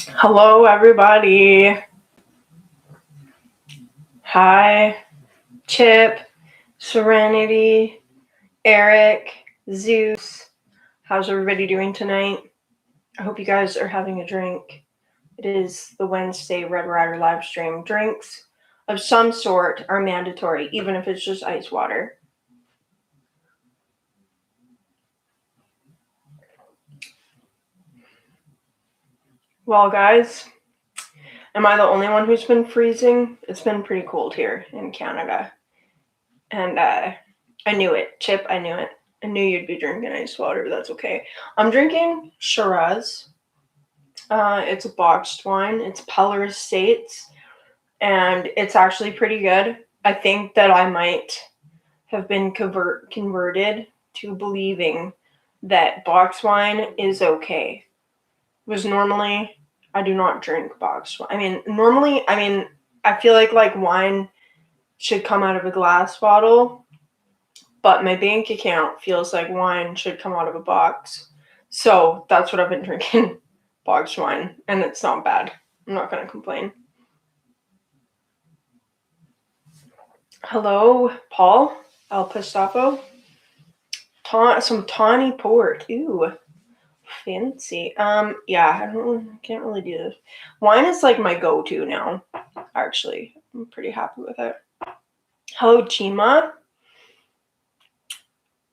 Hello, everybody. Hi, Chip, Serenity, Eric, Zeus. How's everybody doing tonight? I hope you guys are having a drink. It is the Wednesday Red Rider live stream. Drinks of some sort are mandatory, even if it's just ice water. Well, guys, am I the only one who's been freezing? It's been pretty cold here in Canada. And I knew it. Chip, I knew it. I knew you'd be drinking ice water, but that's okay. I'm drinking Shiraz. It's a boxed wine. It's Peller Estates, and it's actually pretty good. I think that I might have been converted to believing that box wine is okay. Because normally I do not drink boxed wine. Normally, I feel like wine should come out of a glass bottle, but my bank account feels like wine should come out of a box. So that's what I've been drinking, boxed wine, and it's not bad. I'm not going to complain. Hello, Paul, El Pistafo. Some tawny port. Ooh, fancy. Yeah, can't really do this. Wine is like my go-to now, actually. I'm pretty happy with it. Hello, Chima.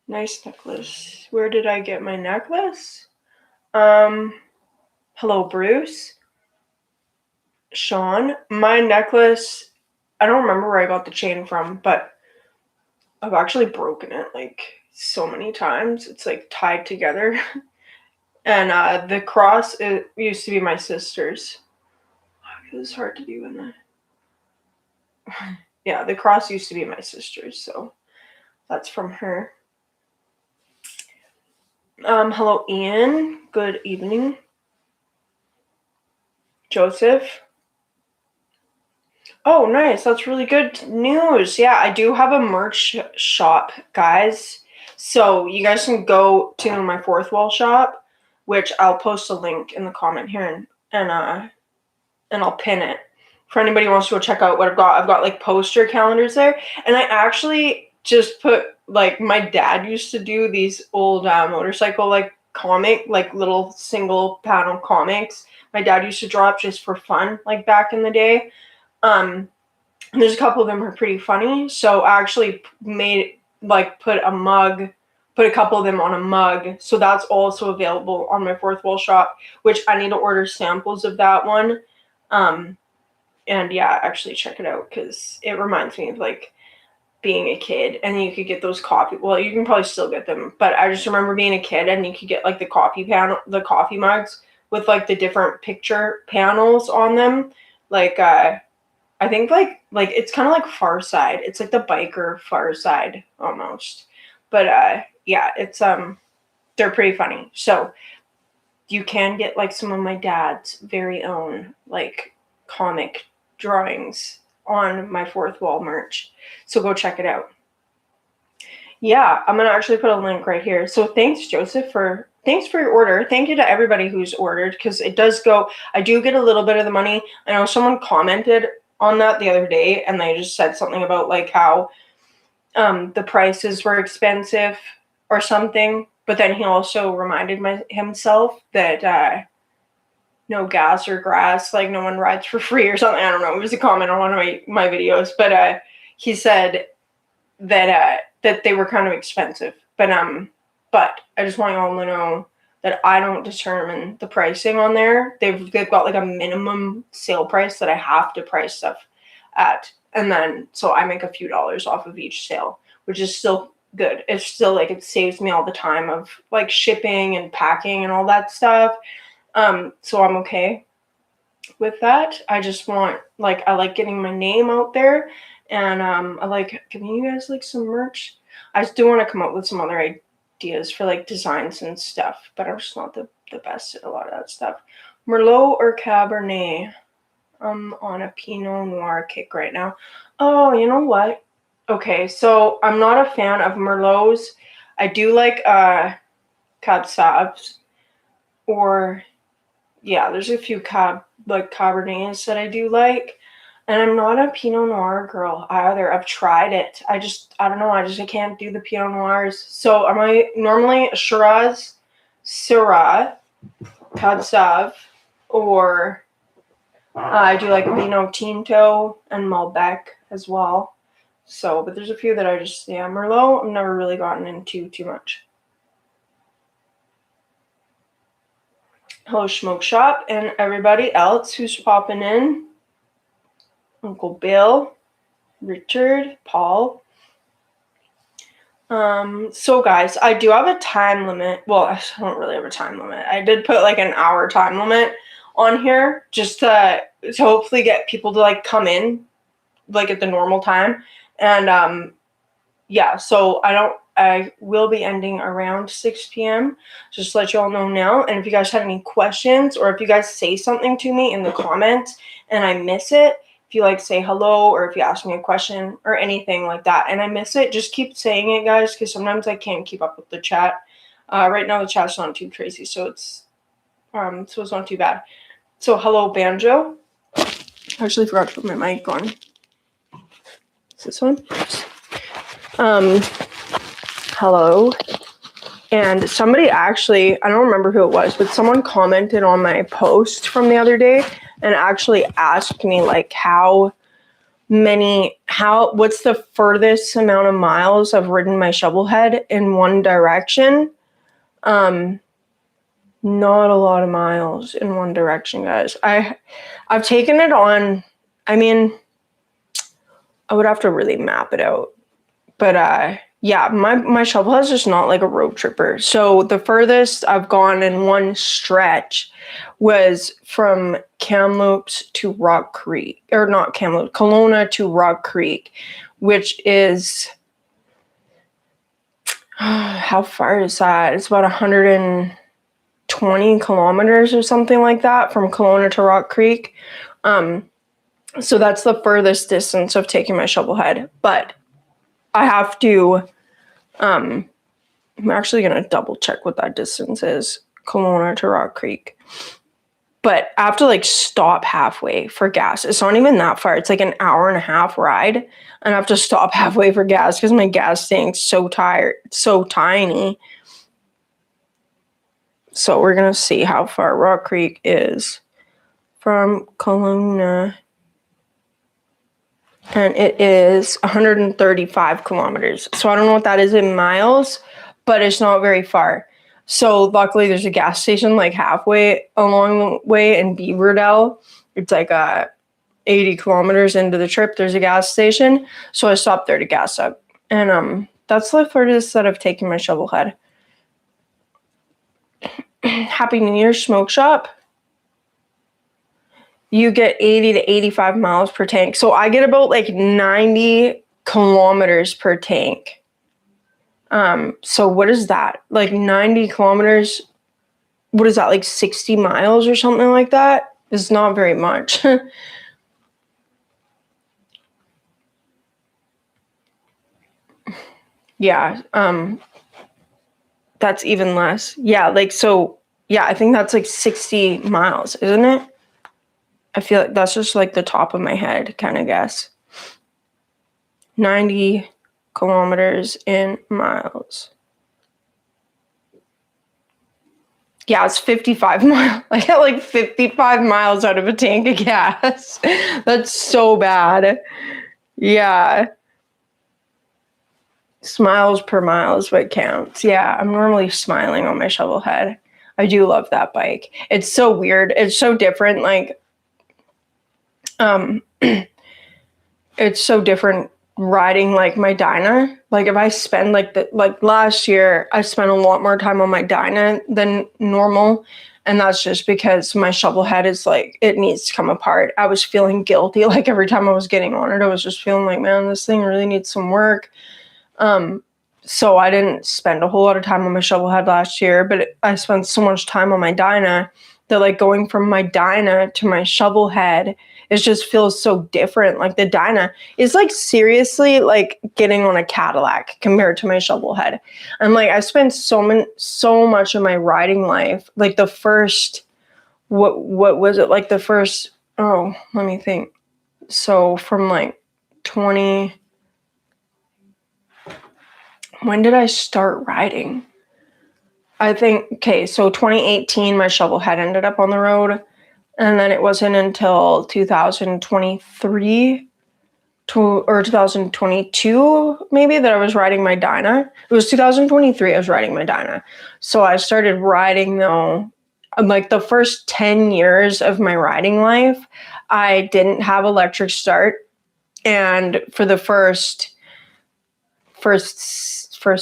Nice necklace. Where did I get my necklace? Hello, Bruce. Sean. My necklace, I don't remember where I got the chain from, but I've actually broken it like so many times. It's like tied together. And the cross, it used to be my sister's. It was hard to do in there. Yeah, the cross used to be my sister's, so that's from her. Hello, Ian. Good evening. Joseph. Oh, nice. That's really good news. Yeah, I do have a merch shop, guys. So you guys can go to my Fourth Wall shop, which I'll post a link in the comment here, and I'll pin it for anybody who wants to go check out what I've got. I've got like poster calendars there, and I actually just put, like, my dad used to do these old motorcycle like comic, like little single panel comics. My dad used to draw up just for fun, like back in the day. There's a couple of them are pretty funny, so I actually put a couple of them on a mug, so that's also available on my Fourth Wall shop, which I need to order samples of that one. And yeah, actually check it out, because it reminds me of like being a kid, and you could get those you can probably still get them, but I just remember being a kid and you could get like the coffee mugs with like the different picture panels on them, like I think like it's kind of like Far Side. It's like the biker Far Side almost. But yeah, it's they're pretty funny. So you can get like some of my dad's very own like comic drawings on my Fourth Wall merch. So go check it out. Yeah, I'm gonna actually put a link right here. So thanks, Joseph, thanks for your order. Thank you to everybody who's ordered, because it does go. I do get a little bit of the money. I know someone commented on that the other day, and they just said something about like how the prices were expensive or something. But then he also reminded himself that no gas or grass, like no one rides for free or something. I don't know. It was a comment on one of my videos, but he said that they were kind of expensive. But I just want you all to know that I don't determine the pricing on there. They've got like a minimum sale price that I have to price stuff at, and then so I make a few dollars off of each sale, which is still good. It's still like it saves me all the time of like shipping and packing and all that stuff. So I'm okay with that. I just want I like getting my name out there, and I like giving you guys like some merch. I just do want to come up with some other ideas for like designs and stuff, but I'm just not the best at a lot of that stuff. Merlot or Cabernet? I'm on a Pinot Noir kick right now. Oh, you know what? Okay, so I'm not a fan of Merlots. I do like Cabernet Cab Sauves, or yeah, there's a few Cabernets that I do like. And I'm not a Pinot Noir girl either. I've tried it. I don't know. I can't do the Pinot Noirs. So am I normally a Shiraz, Syrah, Cab Sauv, or I do like Vino Tinto and Malbec as well. So, but there's a few that Merlot, I've never really gotten into too much. Hello, Smoke Shop, and everybody else who's popping in. Uncle Bill, Richard, Paul. So guys, I do have a time limit. Well, I don't really have a time limit. I did put like an hour time limit on here just to hopefully get people to like come in like at the normal time. And yeah, so I will be ending around 6 p.m. Just to let you all know now. And if you guys have any questions, or if you guys say something to me in the comments and I miss it, if you like say hello, or if you ask me a question or anything like that and I miss it, just keep saying it, guys, because sometimes I can't keep up with the chat. Right now the chat's not too crazy, so it's not too bad. So hello, Banjo. I actually forgot to put my mic on. Is this one? Hello. And somebody actually, I don't remember who it was, but someone commented on my post from the other day and actually asked me like what's the furthest amount of miles I've ridden my shovel head in one direction. Not a lot of miles in one direction, guys. I've taken it on, I mean, I would have to really map it out. But yeah, my shovel is just not like a road tripper. So the furthest I've gone in one stretch was from Kamloops to Rock Creek, or not Kamloops, Kelowna to Rock Creek, which is, how far is that? It's about 120 kilometers or something like that from Kelowna to Rock Creek. So that's the furthest distance of taking my shovel head, but I have to, I'm actually going to double check what that distance is, Kelowna to Rock Creek. But I have to like stop halfway for gas. It's not even that far. It's like an hour and a half ride. And I have to stop halfway for gas because my gas tank's so tiny. So we're going to see how far Rock Creek is from Kelowna. And it is 135 kilometers. So I don't know what that is in miles, but it's not very far. So luckily there's a gas station like halfway along the way in Beaverdale. It's like 80 kilometers into the trip. There's a gas station. So I stopped there to gas up. And that's the furthest that I've taken my shovel head. Happy New Year, Smoke Shop. You get 80 to 85 miles per tank. So I get about like 90 kilometers per tank. So what is that? Like 90 kilometers, what is that, like 60 miles or something like that? It's not very much. Yeah, that's even less. Yeah, like, so, yeah, I think that's like 60 miles, isn't it? I feel like that's just like the top of my head kind of guess. 90 kilometers in miles. Yeah, it's 55 miles. I get like 55 miles out of a tank of gas. That's so bad. Yeah. Smiles per mile is what counts. Yeah, I'm normally smiling on my shovel head. I do love that bike. It's so weird. It's so different. Like, it's so different riding like my Dyna. Like if I spend like last year, I spent a lot more time on my Dyna than normal. And that's just because my shovel head is like, it needs to come apart. I was feeling guilty. Like every time I was getting on it, I was just feeling like, man, this thing really needs some work. So I didn't spend a whole lot of time on my shovel head last year, but I spent so much time on my Dyna that like going from my Dyna to my shovel head it just feels so different. Like the Dyna is like seriously like getting on a Cadillac compared to my shovel head. I'm like, I spent so much of my riding life, like the first, what was it, like the first, oh, let me think. So from like 20, when did I start riding? I think, okay, so 2018, my shovel head ended up on the road. And then it wasn't until 2023 or 2022, maybe, that I was riding my Dyna. It was 2023 I was riding my Dyna. So I started riding, though, like the first 10 years of my riding life, I didn't have electric start. And for the first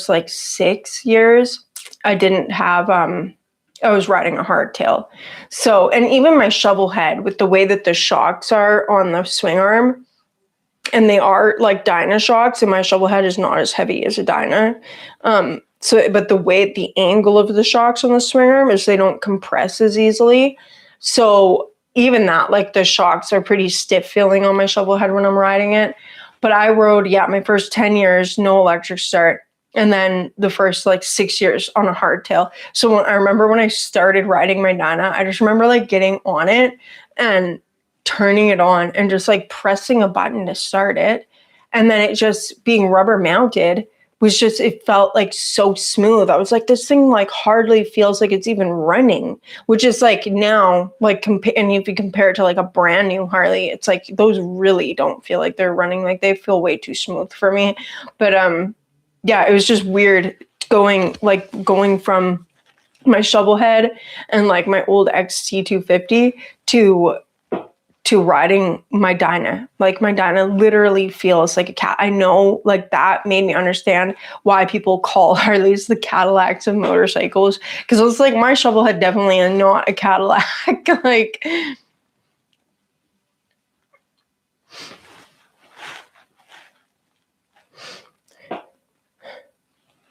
like 6 years, I didn't have, I was riding a hardtail. So, and even my shovel head, with the way that the shocks are on the swing arm, and they are like Dyna shocks, and my shovel head is not as heavy as a Dyna. But the way, the angle of the shocks on the swing arm is they don't compress as easily. So even that, like the shocks are pretty stiff feeling on my shovel head when I'm riding it. But I rode, my first 10 years, no electric start. And then the first like 6 years on a hardtail. So I remember when I started riding my Dyna, I just remember like getting on it and turning it on and just like pressing a button to start it. And then it just being rubber mounted was just, it felt like so smooth. I was like, this thing like hardly feels like it's even running, which is like now, like, and if you compare it to like a brand new Harley, it's like those really don't feel like they're running. Like they feel way too smooth for me. But yeah, it was just weird going from my shovel head and like my old XT250 to riding my Dyna. Like my Dyna literally feels like a cat. I know, like that made me understand why people call Harleys the Cadillacs of motorcycles, because it was like my shovel head definitely is not a Cadillac. Like,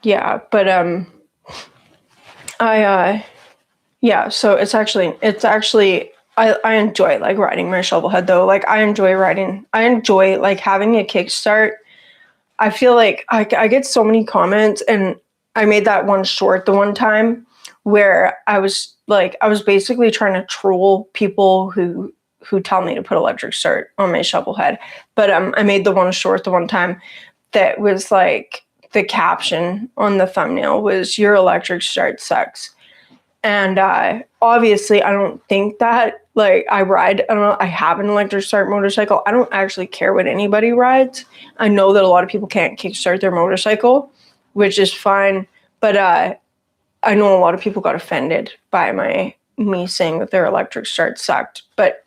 yeah, but so it's actually I enjoy like riding my shovel head though. Like I enjoy like having a kickstart. I feel like I get so many comments, and I made that one short the one time where I was basically trying to troll people who tell me to put electric start on my shovel head. But I made the one short the one time that was like, the caption on the thumbnail was, "Your electric start sucks." And obviously, I don't think that. Like, I have an electric start motorcycle. I don't actually care what anybody rides. I know that a lot of people can't kickstart their motorcycle, which is fine. But I know a lot of people got offended by me saying that their electric start sucked. But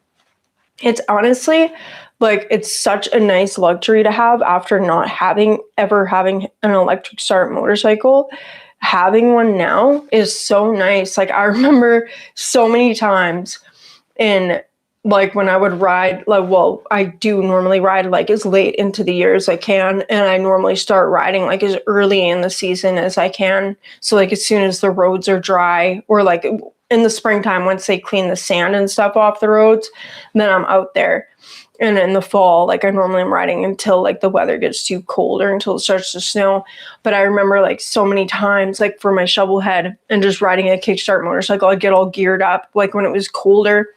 it's honestly, like, it's such a nice luxury to have after not ever having an electric start motorcycle. Having one now is so nice. Like, I remember so many times like when I would ride, like, well, I do normally ride like as late into the year as I can, and I normally start riding like as early in the season as I can. So like as soon as the roads are dry, or like in the springtime, once they clean the sand and stuff off the roads, then I'm out there. And in the fall, like I normally am riding until like the weather gets too cold or until it starts to snow. But I remember like so many times, like for my shovel head and just riding a kickstart motorcycle, I'd get all geared up. Like when it was colder,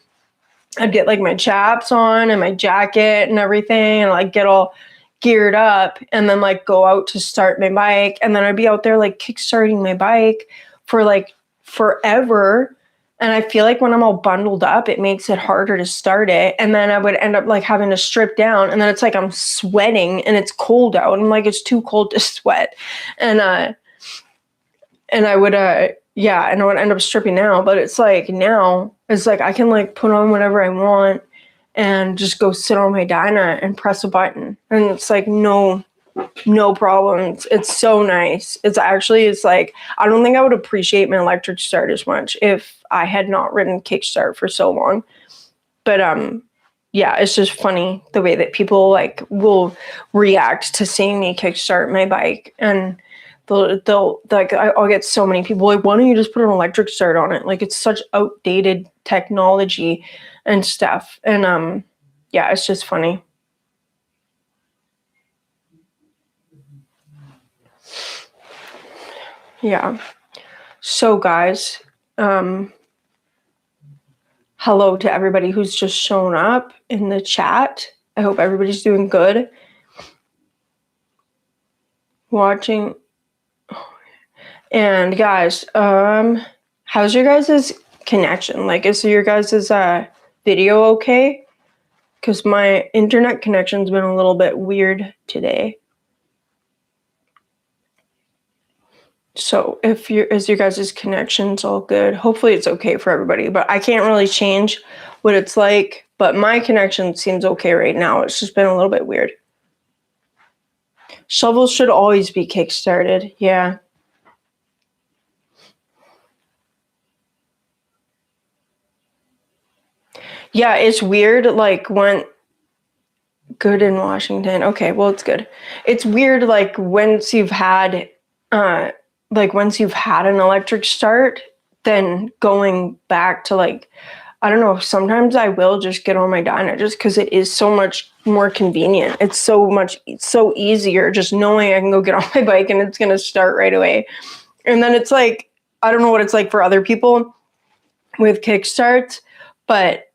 I'd get like my chaps on and my jacket and everything, and like get all geared up, and then like go out to start my bike. And then I'd be out there like kickstarting my bike for like forever. And I feel like when I'm all bundled up, it makes it harder to start it. And then I would end up like having to strip down, and then it's like I'm sweating and it's cold out. I'm like, it's too cold to sweat. And I would and I would end up stripping out. But it's like now it's like I can like put on whatever I want and just go sit on my Dyna and press a button. And it's like no problems. It's so nice. It's like, I don't think I would appreciate my electric start as much if I had not ridden kickstart for so long. But it's just funny the way that people like will react to seeing me kickstart my bike, and they'll like, I'll get so many people like, why don't you just put an electric start on it? Like, it's such outdated technology and stuff. And Yeah, it's just funny. Yeah. So guys, hello to everybody who's just shown up in the chat. I hope everybody's doing good. Watching. And guys, how's your guys' connection? Like, is your guys' video okay? Because my internet connection's been a little bit weird today. So is your guys' connections all good? Hopefully it's okay for everybody, but I can't really change what it's like, but my connection seems okay right now. It's just been a little bit weird. Shovels should always be kickstarted. Yeah. Yeah, it's weird, like, when good in Washington. Okay, well, it's good. It's weird, like, once you've had an electric start, then going back to, like, I don't know, sometimes I will just get on my Dyna just because it is so much more convenient. It's so easier just knowing I can go get on my bike and it's going to start right away. And then it's like, I don't know what it's like for other people with kickstarts, but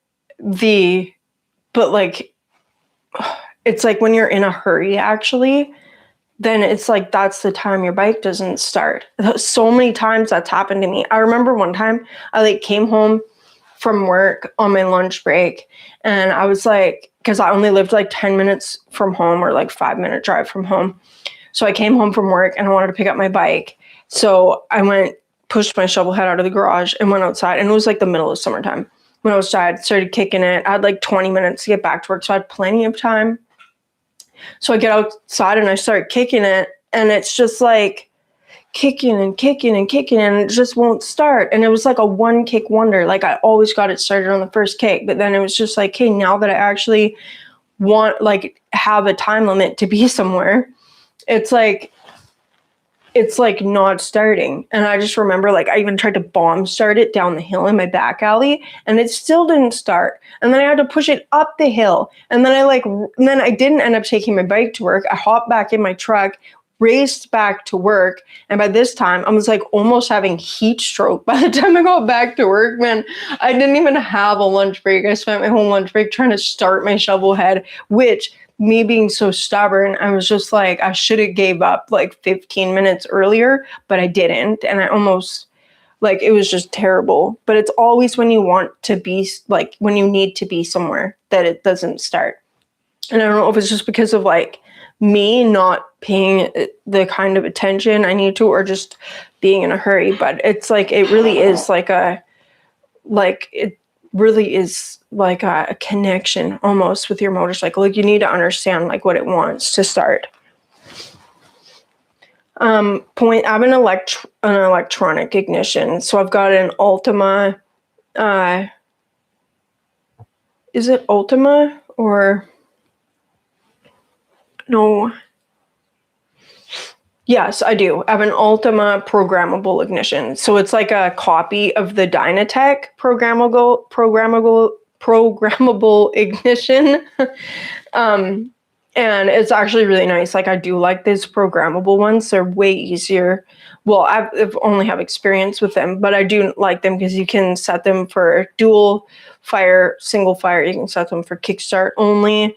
like, it's like when you're in a hurry, actually, then it's like that's the time your bike doesn't start. So many times that's happened to me. I remember one time I like came home from work on my lunch break, and I was like, because I only lived like 10 minutes from home, or like 5-minute drive from home. So I came home from work and I wanted to pick up my bike. So I pushed my shovel head out of the garage and went outside, and it was like the middle of summertime. When I was outside, started kicking it. I had like 20 minutes to get back to work, so I had plenty of time. So I get outside and I start kicking it, and it's just like kicking and kicking and kicking, and it just won't start. And it was like a one kick wonder. Like, I always got it started on the first kick, but then it was just like, hey, now that I actually have a time limit to be somewhere, it's like not starting. And I just remember, like, I even tried to bomb start it down the hill in my back alley, and it still didn't start. And then I had to push it up the hill, and then I didn't end up taking my bike to work. I hopped back in my truck, raced back to work, and by this time I was like almost having heat stroke. By the time I got back to work, man, I didn't even have a lunch break. I spent my whole lunch break trying to start my shovel head, which, me being so stubborn, I was just like, I should have gave up like 15 minutes earlier, but I didn't. And I almost, like, it was just terrible. But it's always when you want to be, like, when you need to be somewhere, that it doesn't start. And I don't know if it's just because of like me not paying the kind of attention I need to, or just being in a hurry, but it's like, it really is like a connection almost with your motorcycle. Like, you need to understand like what it wants to start. I have an electronic ignition. So I've got an Ultima. Is it Ultima or no? Yes, I do. I have an Ultima programmable ignition. So it's like a copy of the Dynatech programmable ignition. And it's actually really nice. Like, I do like these programmable ones. They're way easier. Well, I've only have experience with them, but I do like them because you can set them for dual fire, single fire. You can set them for kickstart only.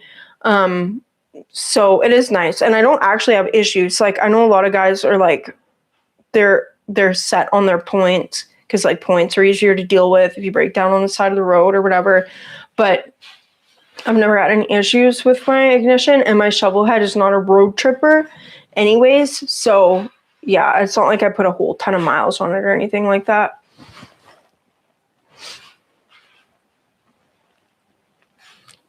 So it is nice. And I don't actually have issues. Like, I know a lot of guys are like, they're set on their points, because like points are easier to deal with if you break down on the side of the road or whatever. But I've never had any issues with my ignition, and my shovel head is not a road tripper anyways. So yeah, it's not like I put a whole ton of miles on it or anything like that.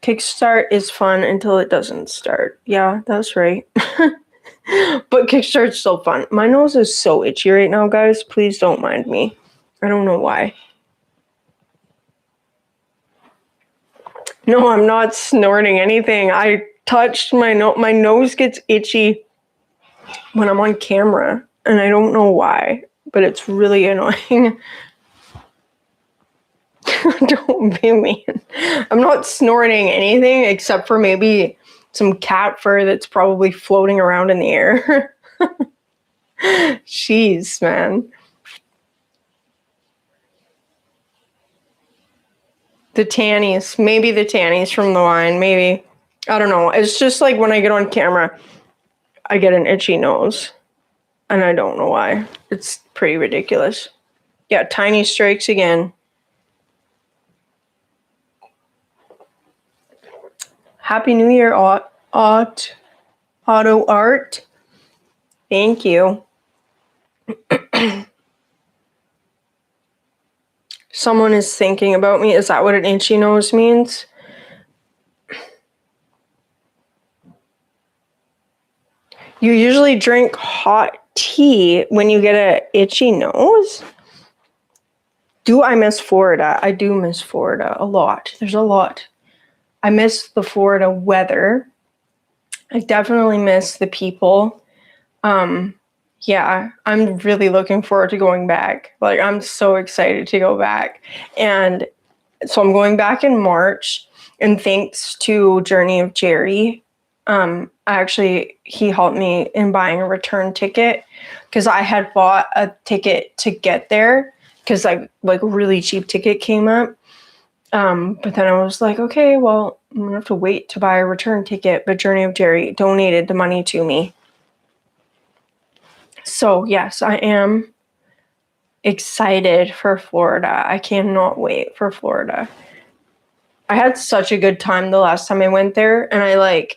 Kickstart is fun until it doesn't start. Yeah, that's right. But kickstart's still fun. My nose is so itchy right now, guys. Please don't mind me. I don't know why. No, I'm not snorting anything. I touched my nose. My nose gets itchy when I'm on camera, and I don't know why, but it's really annoying. Don't be mean. I'm not snorting anything except for maybe some cat fur that's probably floating around in the air. Jeez, man. The tannies. Maybe the tannies from the wine. Maybe. I don't know. It's just like when I get on camera, I get an itchy nose. And I don't know why. It's pretty ridiculous. Yeah, tiny strikes again. Happy New Year, Auto Art. Thank you. Someone is thinking about me. Is that what an itchy nose means? You usually drink hot tea when you get an itchy nose? Do I miss Florida? I do miss Florida a lot. There's a lot. I miss the Florida weather. I definitely miss the people. Yeah, I'm really looking forward to going back. Like, I'm so excited to go back. And so I'm going back in March. And thanks to Journey of Jerry, he helped me in buying a return ticket because I had bought a ticket to get there because like a really cheap ticket came up. But then I was like, okay, well, I'm gonna have to wait to buy a return ticket. But Journey of Jerry donated the money to me. So yes, I am excited for Florida. I cannot wait for Florida. I had such a good time the last time I went there, and I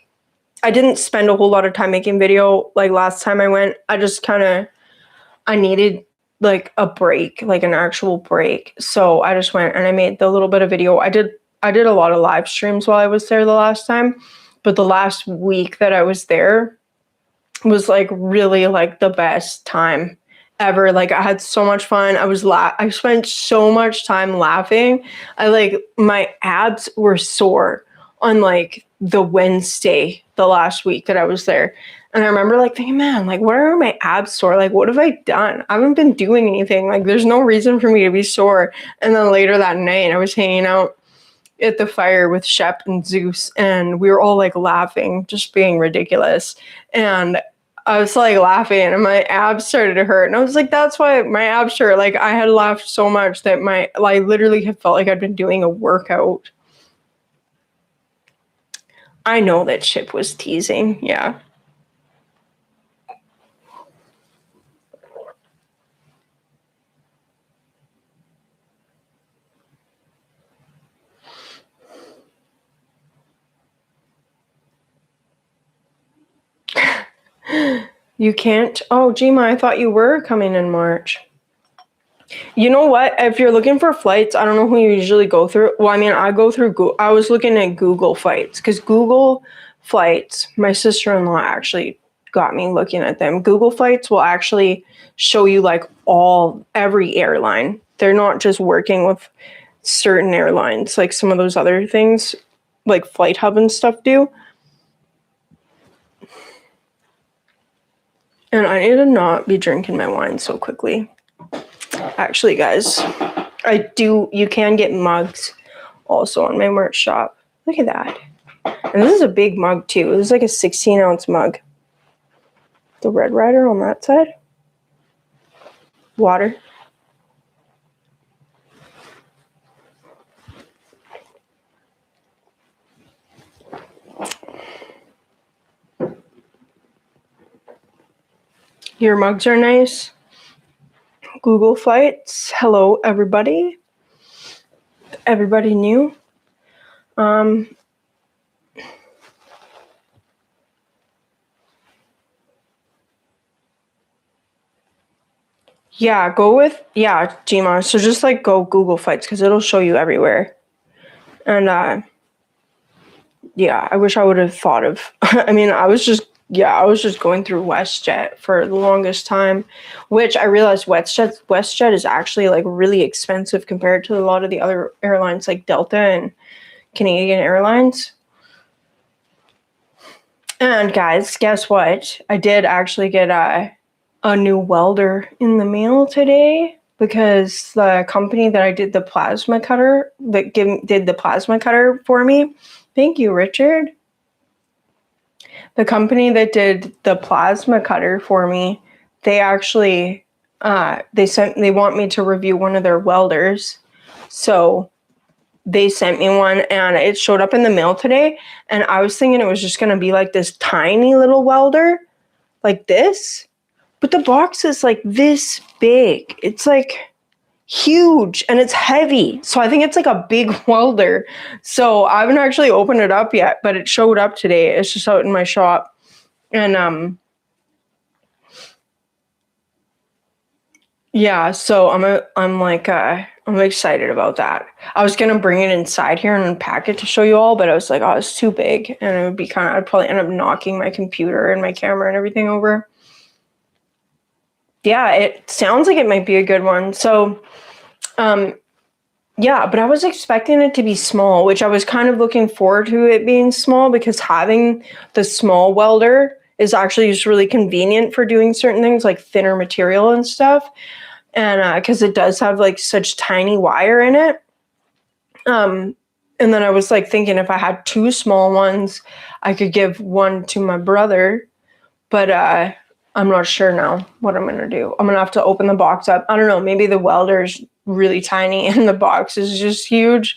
didn't spend a whole lot of time making video like last time I went. I needed like a break, like an actual break. So I just went and I made the little bit of video. I did a lot of live streams while I was there the last time, but the last week that I was there was like really like the best time ever. Like I had so much fun. I spent so much time laughing. My abs were sore on like the Wednesday, the last week that I was there. And I remember like thinking, man, like what are my abs sore? Like what have I done? I haven't been doing anything. Like there's no reason for me to be sore. And then later that night I was hanging out at the fire with Shep and Zeus, and we were all like laughing, just being ridiculous. And I was like laughing and my abs started to hurt. And I was like, that's why my abs hurt. Like I had laughed so much that I literally have felt like I'd been doing a workout. I know that Chip was teasing. Yeah. You can't? Oh, Jima, I thought you were coming in March. You know what? If you're looking for flights, I don't know who you usually go through. Well, I mean, I go through Google. I was looking at Google Flights because Google Flights, my sister-in-law actually got me looking at them. Google Flights will actually show you like every airline. They're not just working with certain airlines like some of those other things like Flight Hub and stuff do. And I need to not be drinking my wine so quickly. Actually, guys, you can get mugs also on my merch shop. Look at that. And this is a big mug too. This is like a 16-ounce mug. The Red Rider on that side. Water. Your mugs are nice. Google Flights. Hello, everybody. Everybody new. Yeah, Gma. So just like go Google Flights because it'll show you everywhere. And yeah, I wish I would have thought of. I mean, I was just going through WestJet for the longest time, which I realized WestJet is actually like really expensive compared to a lot of the other airlines like Delta and Canadian Airlines. And guys, guess what? I did actually get a new welder in the mail today, because the company that I did the plasma cutter, did the plasma cutter for me. Thank you, Richard. The company that did the plasma cutter for me, they actually, they want me to review one of their welders. So they sent me one and it showed up in the mail today. And I was thinking it was just going to be like this tiny little welder like this. But the box is like this big. It's like huge and it's heavy. So I think it's like a big welder. So I haven't actually opened it up yet, but it showed up today. It's just out in my shop. And yeah, so I'm excited about that. I was gonna bring it inside here and unpack it to show you all, but I was like, oh, it's too big, and it would be I'd probably end up knocking my computer and my camera and everything over. Yeah, it sounds like it might be a good one. So, yeah, but I was expecting it to be small, which I was kind of looking forward to it being small because having the small welder is actually just really convenient for doing certain things like thinner material and stuff. And because it does have like such tiny wire in it. And then I was like thinking if I had two small ones, I could give one to my brother. But I'm not sure now what I'm going to do. I'm going to have to open the box up. I don't know. Maybe the welder's really tiny and the box is just huge.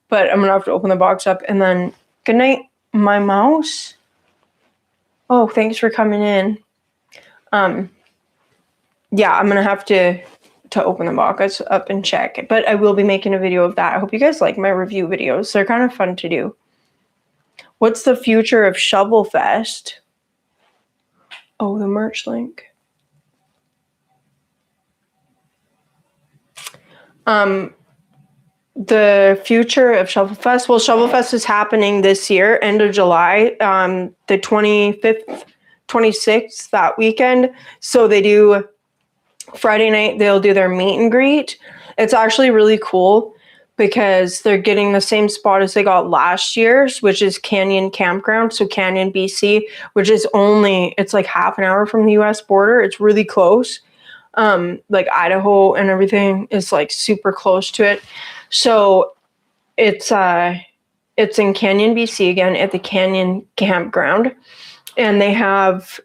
But I'm going to have to open the box up. And then, good night, my mouse. Oh, thanks for coming in. Yeah, I'm going to have to open the box up and check. But I will be making a video of that. I hope you guys like my review videos. They're kind of fun to do. What's the future of Shovel Fest? Oh, the merch link. The future of Shovel Fest. Well, Shovel Fest is happening this year, end of July, the 25th, 26th, that weekend. So they do Friday night, they'll do their meet and greet. It's actually really cool because they're getting the same spot as they got last year's, which is Canyon Campground. So Canyon, BC, which is it's like half an hour from the US border. It's really close. Like Idaho and everything is like super close to it. So it's in Canyon, BC again at the Canyon Campground. And they have,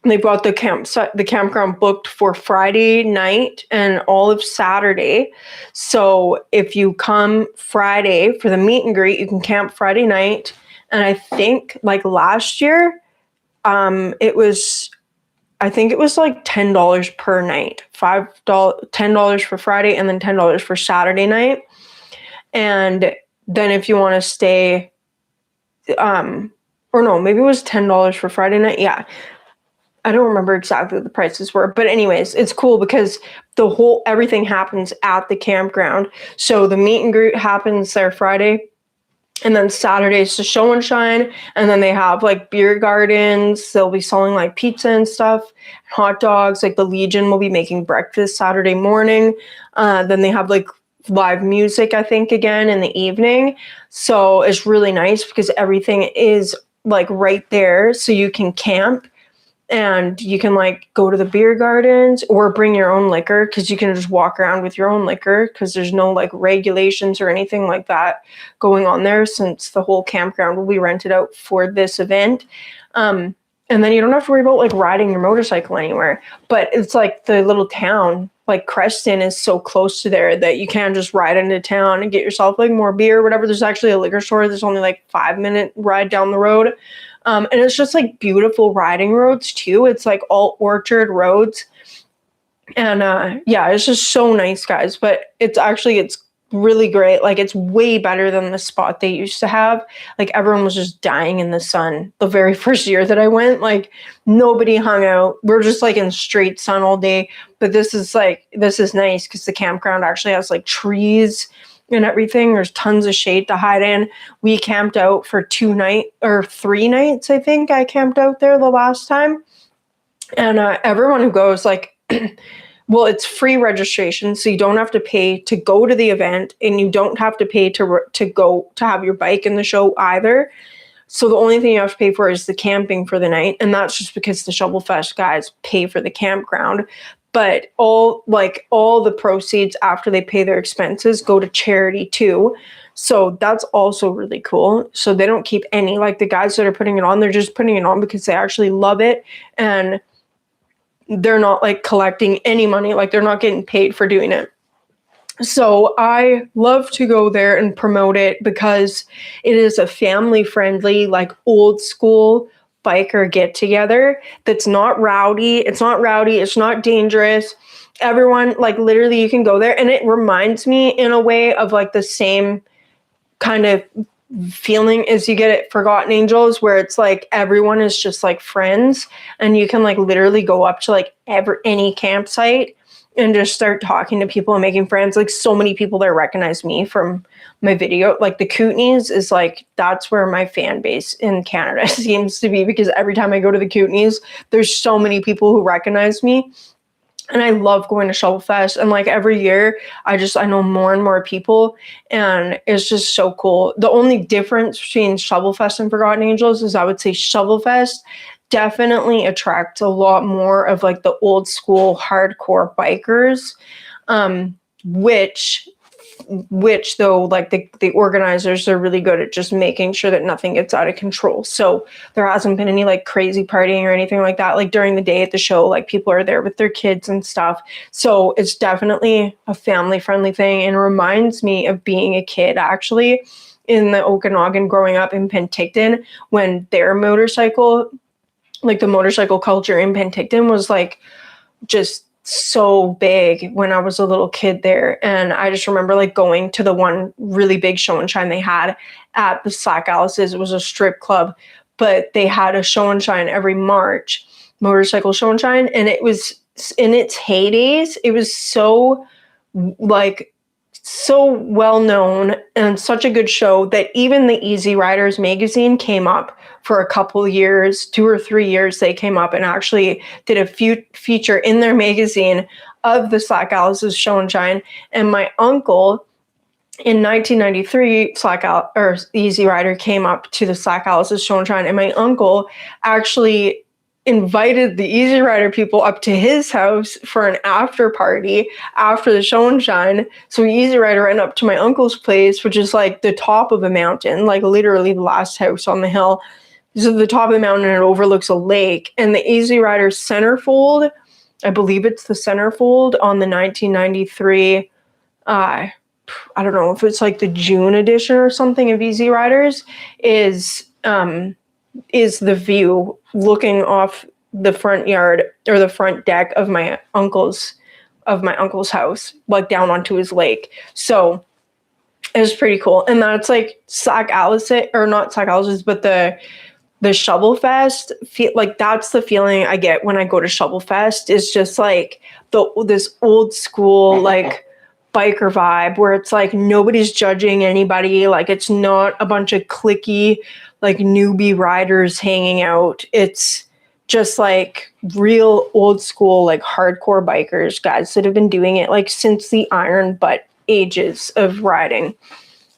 they brought the campground booked for Friday night and all of Saturday. So if you come Friday for the meet and greet, you can camp Friday night. And I think like last year, it was like $10 per night, $10 for Friday and then $10 for Saturday night. And then if you want to stay, or no, maybe it was $10 for Friday night. Yeah. I don't remember exactly what the prices were, but anyways, it's cool because everything happens at the campground. So the meet and greet happens there Friday, and then Saturday's the show and shine, and then they have like beer gardens. They'll be selling like pizza and stuff, hot dogs. Like the Legion will be making breakfast Saturday morning. Then they have like live music, I think, again in the evening. So it's really nice because everything is like right there, so you can camp. And you can like go to the beer gardens or bring your own liquor because you can just walk around with your own liquor because there's no like regulations or anything like that going on there since the whole campground will be rented out for this event. And then you don't have to worry about like riding your motorcycle anywhere. But it's like the little town, like Creston is so close to there that you can just ride into town and get yourself like more beer or whatever. There's actually a liquor store. There's only like 5-minute ride down the road. And it's just like beautiful riding roads too. It's like all orchard roads. And yeah, it's just so nice, guys. But it's really great. Like it's way better than the spot they used to have. Like everyone was just dying in the sun the very first year that I went. Like nobody hung out. We're just like in straight sun all day. But this is nice because the campground actually has like trees and everything. There's tons of shade to hide in. We camped out for 3 nights. I think I camped out there the last time. And everyone who goes, like, well, it's free registration, so you don't have to pay to go to the event, and you don't have to pay to go to have your bike in the show either. So the only thing you have to pay for is the camping for the night, and that's just because the Shovel Fest guys pay for the campground. but all the proceeds after they pay their expenses go to charity too. So that's also really cool. So they don't keep any, like the guys that are putting it on, they're just putting it on because they actually love it, and they're not like collecting any money, like they're not getting paid for doing it. So I love to go there and promote it because it is a family friendly, like old school biker get together that's not rowdy. It's not dangerous. Everyone, like literally you can go there, and it reminds me in a way of like the same kind of feeling as you get at Forgotten Angels, where it's like everyone is just like friends, and you can like literally go up to like any campsite and just start talking to people and making friends. Like so many people there recognize me from my video. Like the Kootenays is like, that's where my fan base in Canada seems to be, because every time I go to the Kootenays, there's so many people who recognize me. And I love going to Shovelfest, and like every year I know more and more people, and it's just so cool. The only difference between Shovelfest and Forgotten Angels is I would say Shovelfest definitely attracts a lot more of like the old school hardcore bikers, which though, like the organizers are really good at just making sure that nothing gets out of control. So there hasn't been any like crazy partying or anything like that. Like during the day at the show, like people are there with their kids and stuff. So it's definitely a family friendly thing, and reminds me of being a kid actually in the Okanagan growing up in Penticton, when their motorcycle, like the motorcycle culture in Penticton was like just so big when I was a little kid there. And I just remember like going to the one really big show and shine they had at the Slack Alice's. It was a strip club, but they had a show and shine every March, motorcycle show and shine. And it was in its heydays. It was so well known and such a good show that even the Easy Riders magazine came up for a couple years, 2 or 3 years. They came up and actually did a feature in their magazine of the Slack Alice's show and shine. And my uncle in 1993, Easy Rider came up to the Slack Alice's show and shine, and my uncle actually invited the Easy Rider people up to his house for an after party after the show and shine. So Easy Rider went up to my uncle's place, which is like the top of a mountain, like literally the last house on the hill. So the top of the mountain, and it overlooks a lake. And the Easy Rider centerfold, I believe it's the centerfold on the 1993, I don't know if it's like the June edition or something of Easy Riders, is the view looking off the front yard or the front deck of my uncle's house, like down onto his lake. So it was pretty cool. And that's like Slack Alice, or not Slack Alice's, but the Shovelfest feel, like that's the feeling I get when I go to Shovelfest. Is just like this old school like biker vibe where it's like nobody's judging anybody. Like it's not a bunch of cliquey like newbie riders hanging out. It's just like real old school like hardcore bikers, guys that have been doing it like since the iron butt ages of riding.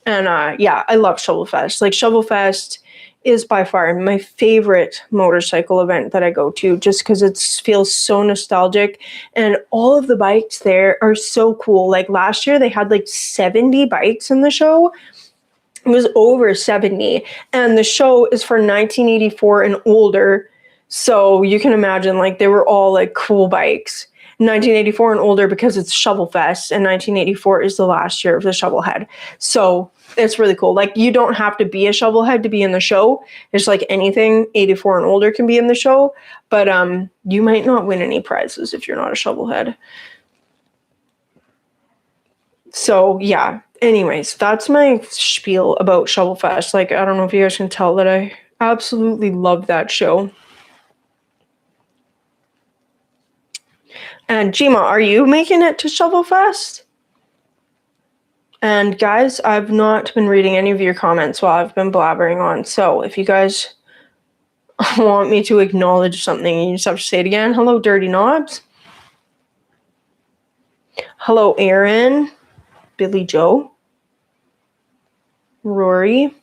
And yeah, I love Shovelfest. Like Shovelfest is by far my favorite motorcycle event that I go to, just because it feels so nostalgic, and all of the bikes there are so cool. Like last year they had like 70 bikes in the show. It was over 70, and the show is for 1984 and older, so you can imagine like they were all like cool bikes. 1984 and older because it's Shovelfest, and 1984 is the last year of the Shovelhead. So it's really cool. Like you don't have to be a Shovelhead to be in the show. It's like anything 84 and older can be in the show, but you might not win any prizes if you're not a Shovelhead. So yeah, anyways, that's my spiel about Shovelfest. Like, I don't know if you guys can tell that I absolutely love that show. And Jima, are you making it to Shovelfest? And guys, I've not been reading any of your comments while I've been blabbering on. So if you guys want me to acknowledge something, you just have to say it again. Hello, Dirty Knobs. Hello, Aaron. Billy Joe. Rory.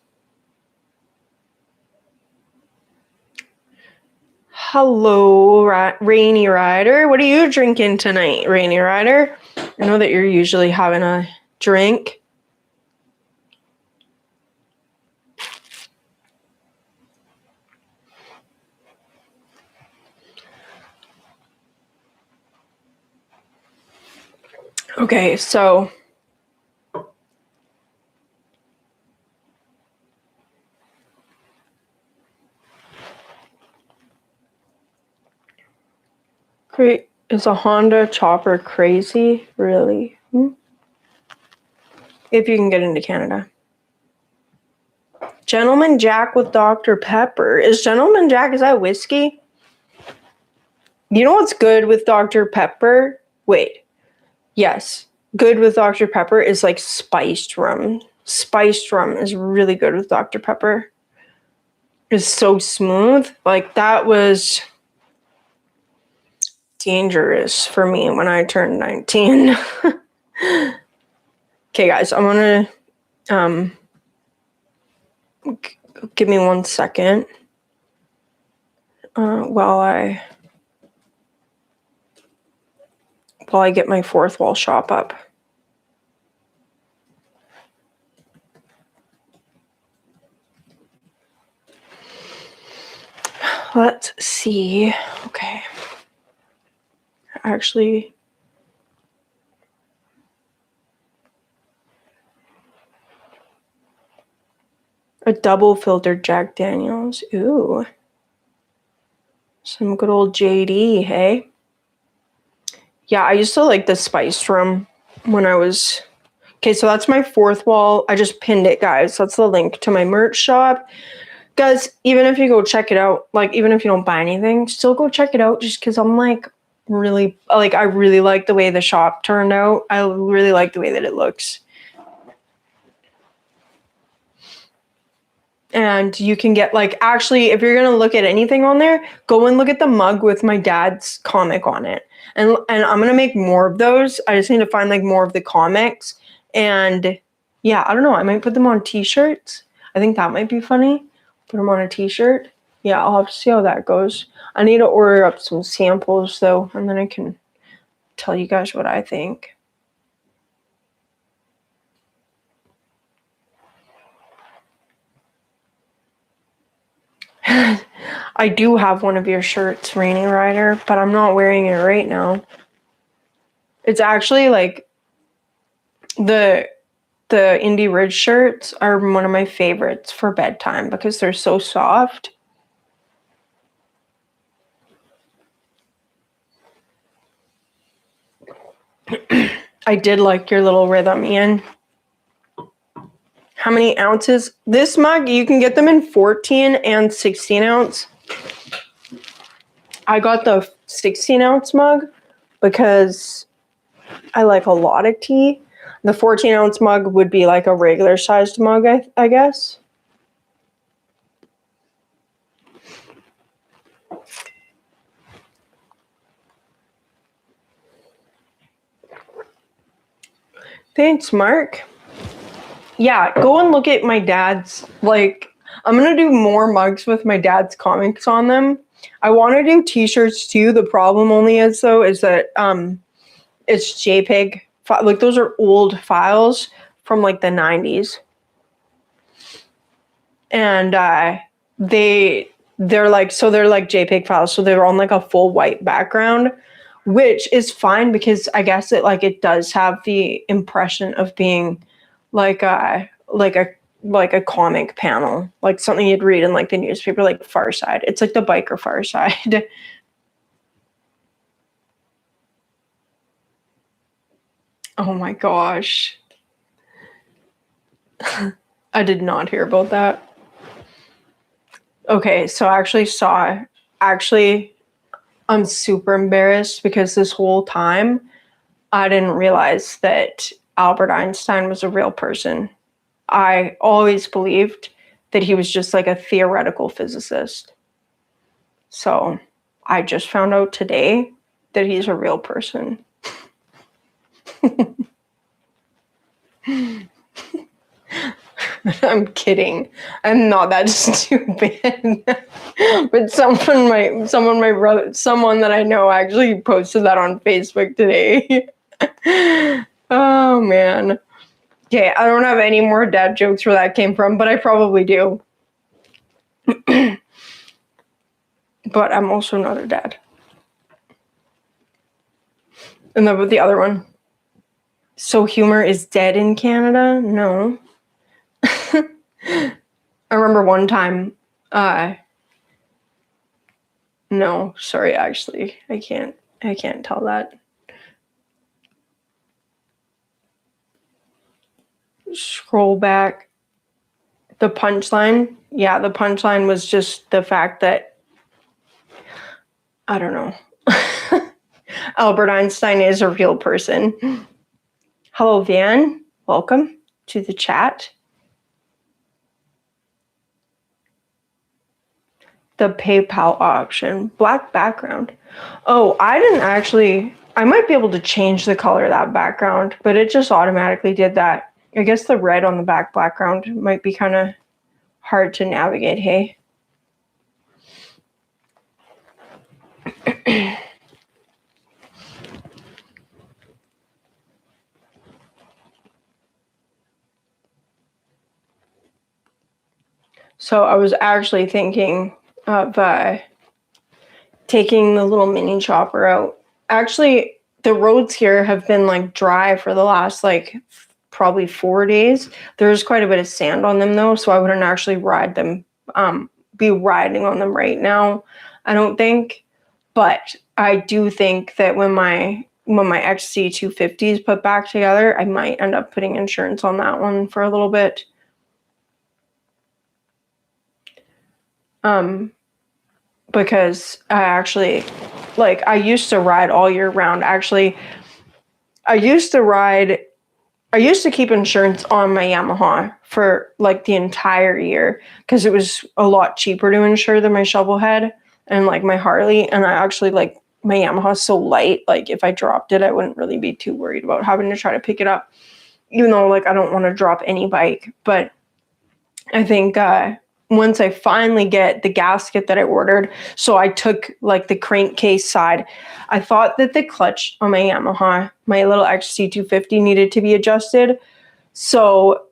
Hello, Rainy Rider. What are you drinking tonight, Rainy Rider? I know that you're usually having a drink. Okay, so great. Is a Honda Chopper crazy? Really? If you can get into Canada. Gentleman Jack with Dr. Pepper. Is Gentleman Jack, is that whiskey? You know what's good with Dr. Pepper? Wait. Yes. Good with Dr. Pepper is like spiced rum. Spiced rum is really good with Dr. Pepper. It's so smooth. Like that was dangerous for me when I turned 19. Okay, guys, I'm gonna give me 1 second while I get my fourth wall shop up. Let's see. Okay. Actually, a double filtered Jack Daniels. Ooh. Some good old JD, hey? Yeah, I used to like the spiced rum when I was... Okay, so that's my fourth wall. I just pinned it, guys. That's the link to my merch shop. Guys, even if you go check it out, like, even if you don't buy anything, still go check it out just because I'm, like, really... Like, I really like the way the shop turned out. I really like the way that it looks. And you can get, like, actually, if you're going to look at anything on there, go and look at the mug with my dad's comic on it. And I'm going to make more of those. I just need to find, like, more of the comics. And, yeah, I don't know. I might put them on t-shirts. I think that might be funny. Put them on a t-shirt. Yeah, I'll have to see how that goes. I need to order up some samples, though, and then I can tell you guys what I think. I do have one of your shirts, Rainy Rider, but I'm not wearing it right now. It's actually like the Indie Ridge shirts are one of my favorites for bedtime because they're so soft. I did like your little rhythm, Ian. How many ounces? This mug, you can get them in 14 and 16 ounce. I got the 16 ounce mug because I like a lot of tea. The 14 ounce mug would be like a regular sized mug, I guess. Thanks, Mark. Yeah, go and look at my dad's, like, I'm going to do more mugs with my dad's comics on them. I want to do t-shirts too. The problem only is, though, is that it's JPEG. Like, those are old files from, like, the 90s. And they're like JPEG files. So they're on, like, a full white background, which is fine because I guess it does have the impression of being like a comic panel, like something you'd read in like the newspaper, like Far Side. It's like the biker Far Side. Oh my gosh. I did not hear about that. Okay, so I'm super embarrassed because this whole time I didn't realize that Albert Einstein was a real person. I always believed that he was just like a theoretical physicist. So I just found out today that he's a real person. I'm kidding. I'm not that stupid. But someone that I know actually posted that on Facebook today. Oh man. Okay, I don't have any more dad jokes where that came from, but I probably do. But I'm also not a dad. And then with the other one. So humor is dead in Canada? No. I remember one time, no, sorry, actually, I can't tell that. Scroll back. The punchline. Yeah, the punchline was just the fact that, I don't know. Albert Einstein is a real person. Hello, Van. Welcome to the chat. The PayPal option. Black background. Oh, I might be able to change the color of that background, but it just automatically did that. I guess the red on the background might be kind of hard to navigate, hey? So I was actually thinking of taking the little mini chopper out. Actually, the roads here have been like dry for the last like probably 4 days. There's quite a bit of sand on them though, so I wouldn't actually be riding on them right now, I don't think. But I do think that when my XC250 is put back together, I might end up putting insurance on that one for a little bit. Because I actually, like, I used to ride all year round. Actually, I used to keep insurance on my Yamaha for like the entire year because it was a lot cheaper to insure than my Shovelhead and like my Harley. And I actually like my Yamaha so light, like if I dropped it, I wouldn't really be too worried about having to try to pick it up, even though like I don't want to drop any bike. But I think once I finally get the gasket that I ordered, so I took like the crankcase side. I thought that the clutch on my Yamaha, my little XC250, needed to be adjusted. So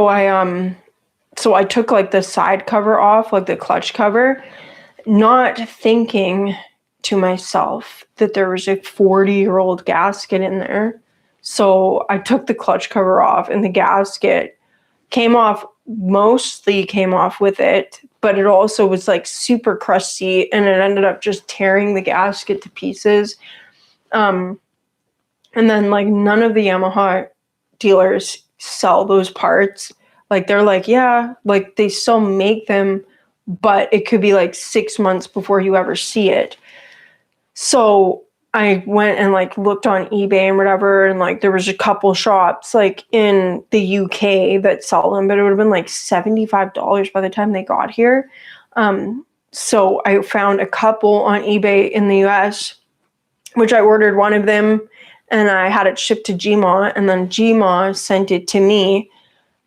I took like the side cover off, like the clutch cover, not thinking to myself that there was a 40-year-old gasket in there. So I took the clutch cover off and the gasket mostly came off with it, but it also was like super crusty and it ended up just tearing the gasket to pieces. And then like none of the Yamaha dealers sell those parts. Like they're like, yeah, like they still make them, but it could be like 6 months before you ever see it. So I went and like looked on eBay and whatever, and like there was a couple shops like in the UK that sell them, but it would have been like $75 by the time they got here. So I found a couple on eBay in the US, which I ordered one of them and I had it shipped to Gma, and then Gma sent it to me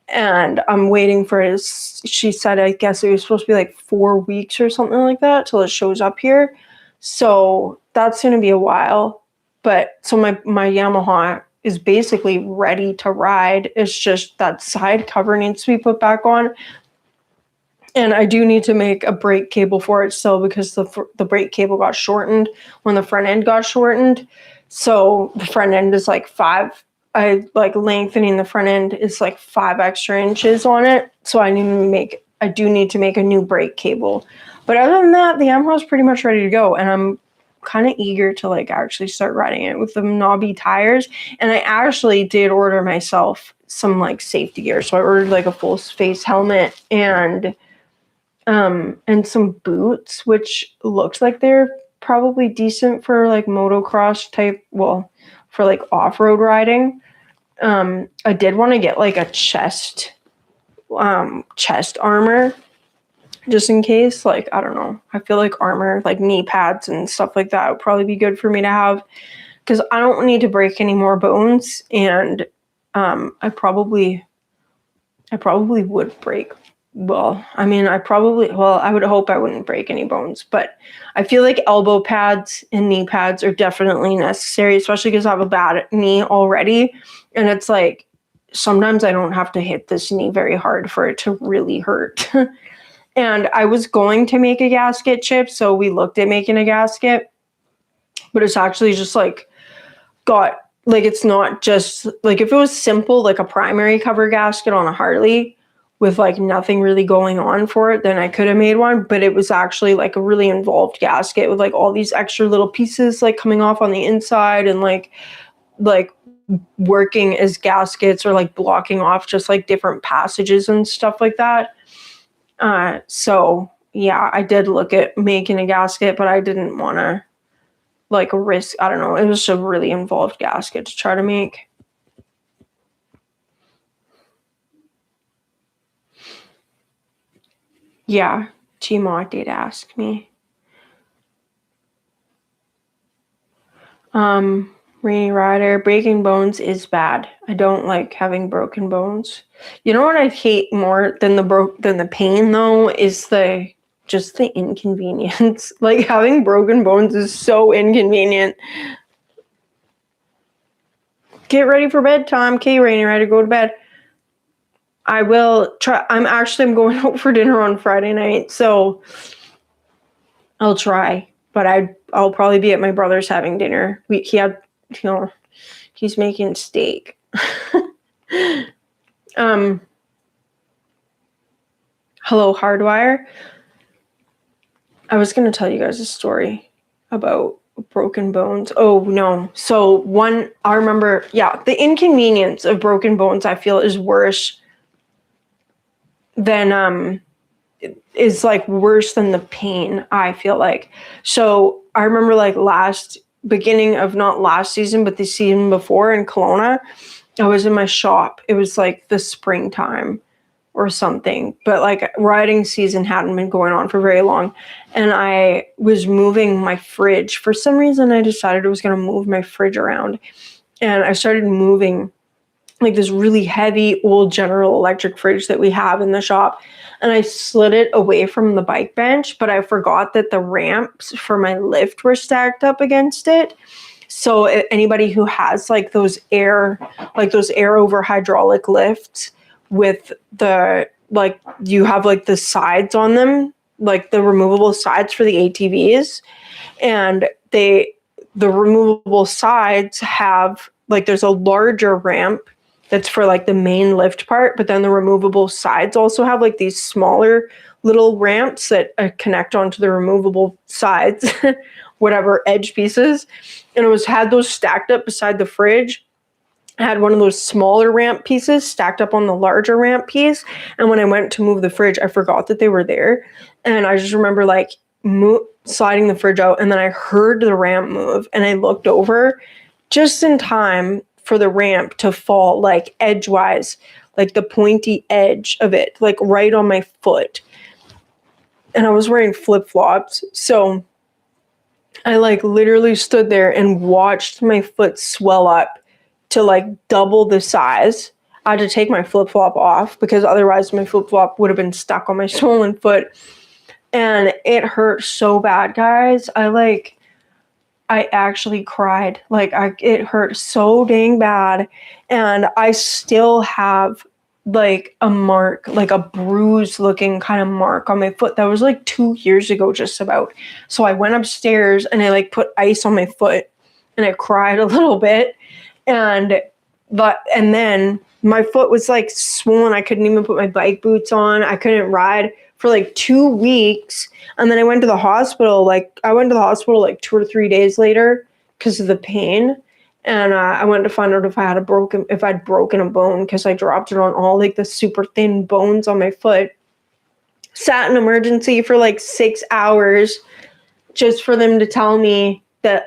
and I'm waiting for it. She said, I guess it was supposed to be like 4 weeks or something like that till it shows up here. So that's going to be a while. But so my Yamaha is basically ready to ride. It's just that side cover needs to be put back on. And I do need to make a brake cable for it still because the brake cable got shortened when the front end got shortened. So the front end is like lengthening the front end is like 5 extra inches on it. So I do need to make a new brake cable. But other than that, the Yamaha is pretty much ready to go. And I'm kind of eager to like actually start riding it with the knobby tires. And I actually did order myself some like safety gear. So I ordered like a full face helmet and some boots, which looks like they're probably decent for like motocross type, for like off-road riding. I did want to get like a chest armor just in case, I don't know. I feel like armor, like knee pads and stuff like that would probably be good for me to have because I don't need to break any more bones, and I probably would break. Well, I mean, I would hope I wouldn't break any bones, but I feel like elbow pads and knee pads are definitely necessary, especially because I have a bad knee already. And it's like, sometimes I don't have to hit this knee very hard for it to really hurt. And I was going to make a gasket, Chip, so we looked at making a gasket, but it's actually just like, it's not just, like, if it was simple, like a primary cover gasket on a Harley, with like nothing really going on for it, then I could have made one. But it was actually like a really involved gasket with like all these extra little pieces like coming off on the inside, and like working as gaskets, or like blocking off just like different passages and stuff like that. So yeah, I did look at making a gasket, but I didn't want to like risk, I don't know, it was a really involved gasket to try to make. Yeah, Gmod did ask me. Rainy Rider, breaking bones is bad. I don't like having broken bones. You know what I hate more than the pain though, is just the inconvenience. Like, having broken bones is so inconvenient. Get ready for bedtime. Okay, Rainy Rider, go to bed. I will try. I'm going out for dinner on Friday night, so I'll try. But I'll probably be at my brother's having dinner. He's making steak. Hello, Hardwire. I was going to tell you guys a story about broken bones. Oh, no. So I remember, the inconvenience of broken bones, I feel, is worse than, is like worse than the pain, I feel like. So I remember like beginning of not last season, but the season before in Kelowna, I was in my shop. It was like the springtime or something, but like riding season hadn't been going on for very long. And I was moving my fridge. For some reason, I decided I was going to move my fridge around. And I started moving like this really heavy old General Electric fridge that we have in the shop. And I slid it away from the bike bench, but I forgot that the ramps for my lift were stacked up against it. So anybody who has like those air over hydraulic lifts with you have like the sides on them, like the removable sides for the ATVs, and the removable sides have like, there's a larger ramp that's for like the main lift part, but then the removable sides also have like these smaller little ramps that connect onto the removable sides, whatever edge pieces. And had those stacked up beside the fridge. I had one of those smaller ramp pieces stacked up on the larger ramp piece. And when I went to move the fridge, I forgot that they were there. And I just remember like sliding the fridge out, and then I heard the ramp move, and I looked over just in time for the ramp to fall like edgewise, like the pointy edge of it, like right on my foot. And I was wearing flip-flops. So I like literally stood there and watched my foot swell up to like double the size. I had to take my flip-flop off because otherwise my flip-flop would have been stuck on my swollen foot. And it hurt so bad, guys. I actually cried. It hurt so dang bad. And I still have like a mark, like a bruise looking kind of mark on my foot. That was like 2 years ago, just about. So I went upstairs and I like put ice on my foot, and I cried a little bit. And then my foot was like swollen. I couldn't even put my bike boots on. I couldn't ride for like 2 weeks. And then I went to the hospital. Like 2 or 3 days later because of the pain. And I went to find out if I'd broken a bone, because I dropped it on all like the super thin bones on my foot. Sat in emergency for like 6 hours just for them to tell me that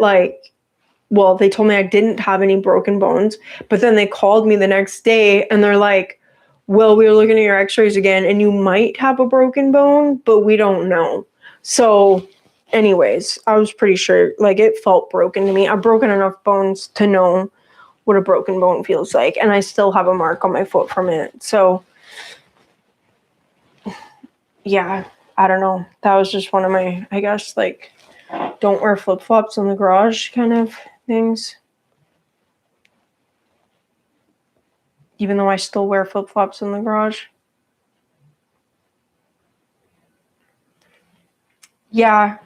they told me I didn't have any broken bones. But then they called me the next day and they're like, well, we were looking at your x-rays again and you might have a broken bone, but we don't know. So anyways, I was pretty sure, like, it felt broken to me. I've broken enough bones to know what a broken bone feels like, and I still have a mark on my foot from it. So yeah, I don't know. That was just one of my, I guess, like, don't wear flip-flops in the garage kind of things. Even though I still wear flip-flops in the garage. Yeah,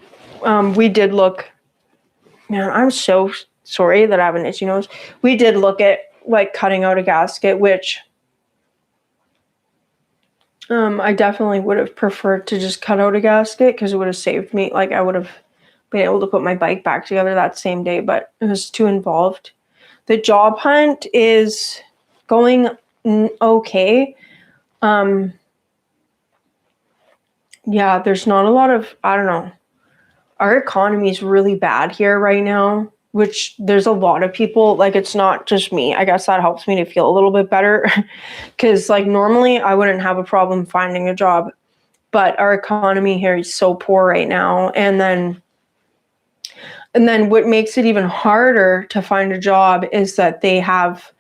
we did look. Man, I'm so sorry that I have an itchy nose. We did look at, like, cutting out a gasket, which I definitely would have preferred to just cut out a gasket because it would have saved me. Like, I would have been able to put my bike back together that same day, but it was too involved. The job hunt is going okay. Yeah, there's not a lot of, I don't know. Our economy is really bad here right now, which there's a lot of people, like, it's not just me. I guess that helps me to feel a little bit better because, like, normally I wouldn't have a problem finding a job, but our economy here is so poor right now. And then what makes it even harder to find a job is that they have,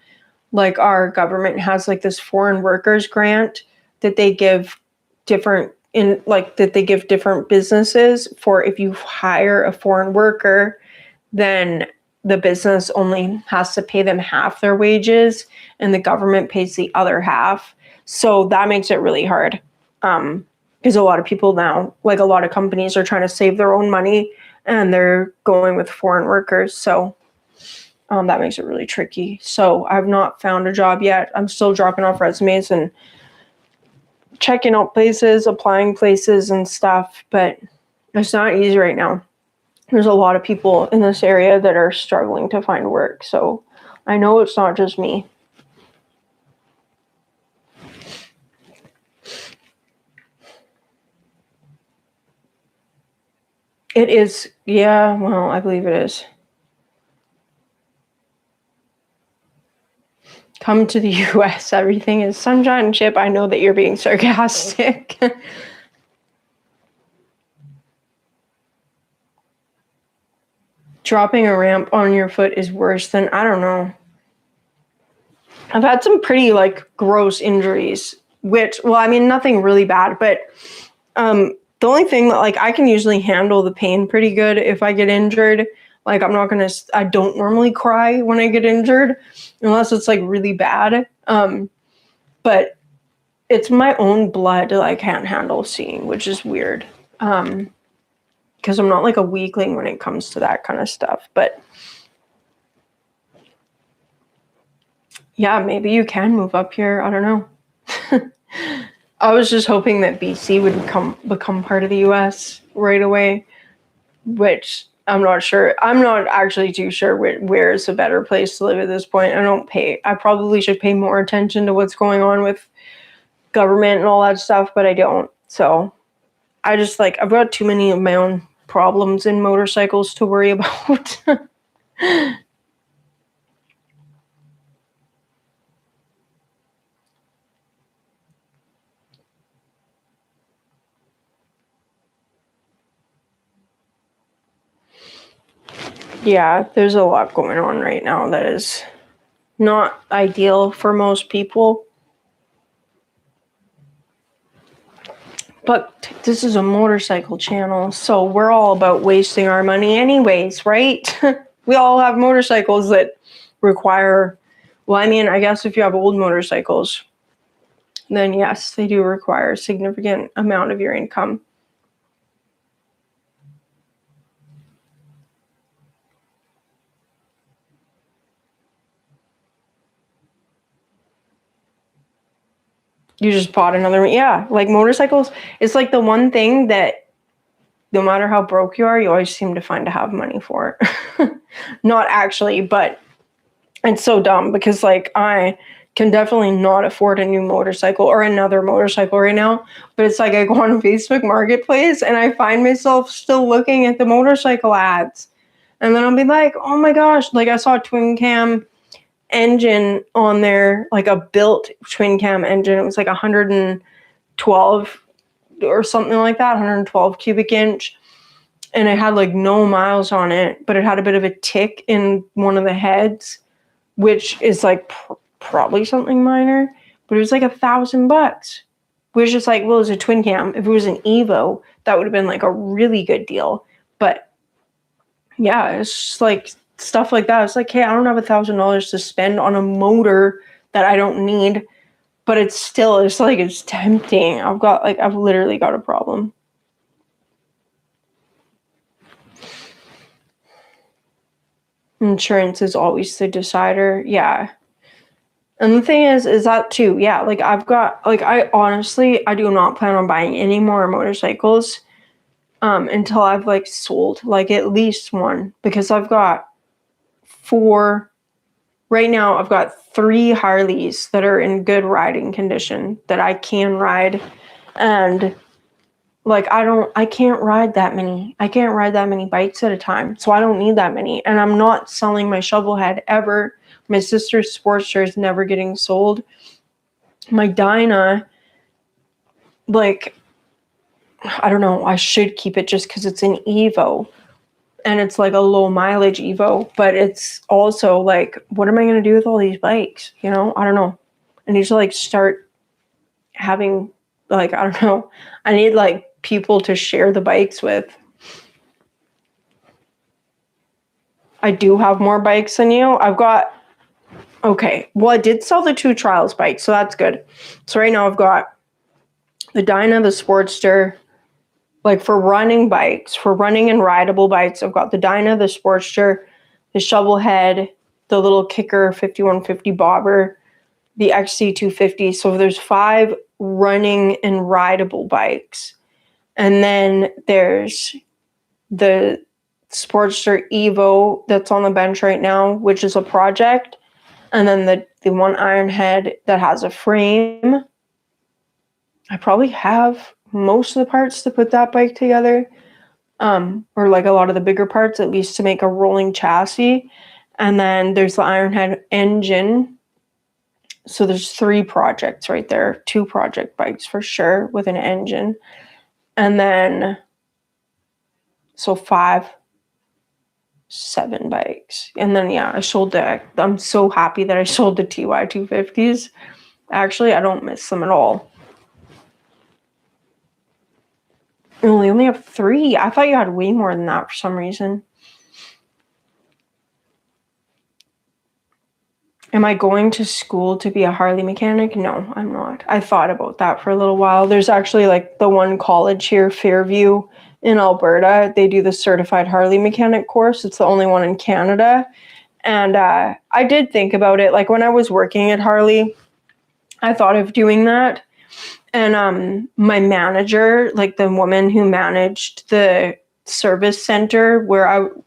like, our government has, like, this foreign workers grant that they give different businesses for. If you hire a foreign worker, then the business only has to pay them half their wages and the government pays the other half. So that makes it really hard. Because a lot of people now, like, a lot of companies are trying to save their own money and they're going with foreign workers. So that makes it really tricky. So I've not found a job yet. I'm still dropping off resumes and checking out places, applying places and stuff, but it's not easy right now. There's a lot of people in this area that are struggling to find work. So I know it's not just me. It is. Yeah, well, I believe it is. Come to the US. Everything is sunshine and chip. I know that you're being sarcastic. Dropping a ramp on your foot is worse than, I don't know. I've had some pretty, like, gross injuries, which, well, I mean, nothing really bad, but the only thing that, like, I can usually handle the pain pretty good if I get injured. Like, I don't normally cry when I get injured unless it's, like, really bad. But it's my own blood that I can't handle seeing, which is weird. Because I'm not, like, a weakling when it comes to that kind of stuff. But yeah, maybe you can move up here. I don't know. I was just hoping that BC would become part of the US right away, which I'm not sure. I'm not actually too sure where is a better place to live at this point. I probably should pay more attention to what's going on with government and all that stuff, but I don't. So I just, like, I've got too many of my own problems in motorcycles to worry about. Yeah, there's a lot going on right now that is not ideal for most people. But this is a motorcycle channel, so we're all about wasting our money anyways, right? We all have motorcycles that require, well, I mean, I guess if you have old motorcycles, then yes, they do require a significant amount of your income. You just bought another one. Yeah, like, motorcycles, it's like the one thing that no matter how broke you are, you always seem to find to have money for. Not actually, but it's so dumb because, like, I can definitely not afford a new motorcycle or another motorcycle right now. But it's like I go on Facebook Marketplace and I find myself still looking at the motorcycle ads. And then I'll be like, oh my gosh, like, I saw a twin cam engine on there, like a built twin cam engine. It was like 112 or something like that, 112 cubic inch. and it had like no miles on it, but it had a bit of a tick in one of the heads, which is like probably something minor, but it was like $1,000. We was just like, well, it's a twin cam. If it was an Evo, that would have been like a really good deal. But yeah, it's just like stuff like that. It's like, hey, I don't have $1,000 to spend on a motor that I don't need, but it's like it's tempting. I've literally got a problem. Insurance is always the decider. Yeah. And the thing is that too, yeah, like I honestly, I do not plan on buying any more motorcycles until I've like sold like at least one, because I've got 4 right now. I've got 3 Harleys that are in good riding condition that I can ride, and like I can't ride that many. I can't ride that many bikes at a time, so I don't need that many. And I'm not selling my shovel head ever. My sister's Sportster is never getting sold. My Dyna, like, I don't know, I should keep it just because it's an Evo. And it's like a low mileage Evo, but it's also like, what am I going to do with all these bikes? You know, I don't know. I need to like start having, like, I don't know. I need like people to share the bikes with. I do have more bikes than you. Okay. Well, I did sell the 2 trials bikes, so that's good. So right now I've got the Dyna, the Sportster. Like for running bikes, for running and rideable bikes, I've got the Dyna, the Sportster, the shovel head, the little Kicker 5150 bobber, the XC250. So there's 5 running and rideable bikes. And then there's the Sportster Evo that's on the bench right now, which is a project. And then the one iron head that has a frame. I probably have most of the parts to put that bike together. Or like a lot of the bigger parts, at least to make a rolling chassis. And then there's the Ironhead engine. So there's 3 projects right there. 2 project bikes for sure with an engine. And then, so 5, 7 bikes. And then, yeah, I'm so happy that I sold the TY250s. Actually, I don't miss them at all. We only have 3. I thought you had way more than that for some reason. Am I going to school to be a Harley mechanic? No, I'm not. I thought about that for a little while. There's actually like the one college here, Fairview in Alberta. They do the certified Harley mechanic course. It's the only one in Canada. And I did think about it. Like when I was working at Harley, I thought of doing that. And my manager, like the woman who managed the service center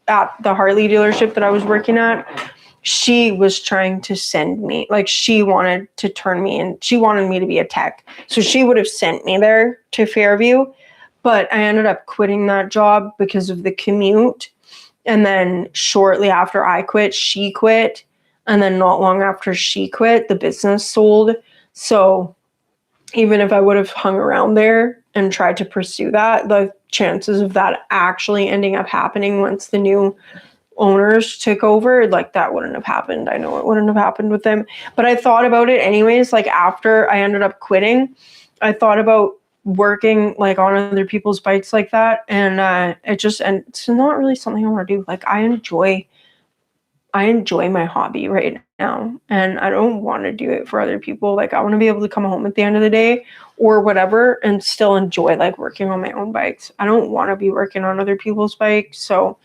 at the Harley dealership that I was working at, she was trying to send me, like she wanted to turn me in. She wanted me to be a tech. So she would have sent me there to Fairview, but I ended up quitting that job because of the commute. And then shortly after I quit, she quit. And then not long after she quit, the business sold. So even if I would have hung around there and tried to pursue that, the chances of that actually ending up happening once the new owners took over, like that wouldn't have happened. I know it wouldn't have happened with them, but I thought about it anyways. Like after I ended up quitting, I thought about working like on other people's bikes like that, and it's not really something I want to do. Like I enjoy my hobby right now, and I don't want to do it for other people. Like I want to be able to come home at the end of the day or whatever and still enjoy like working on my own bikes. I don't want to be working on other people's bikes, so